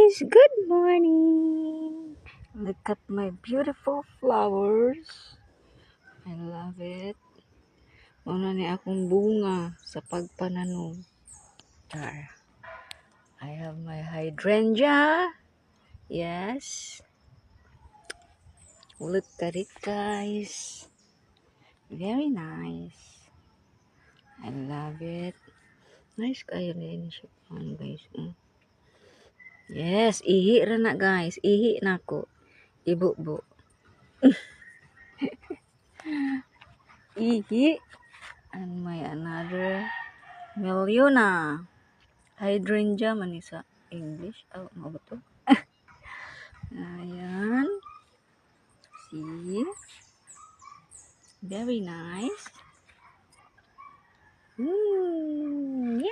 guys, good morning. Look at my beautiful flowers. I love it. Una ni akong bunga sa pagpananom. Char. I have my hydrangea. Yes. Look at it, guys. Very nice. I love it. Nice kayo rin siya, guys. Yes, ihi ra na, guys. Ihi na ko. Ibubo. Ihi. And my another Miliona. Hydrangea man sa English. Oh, ano ba to? Ayan. See? Very nice. Yummy.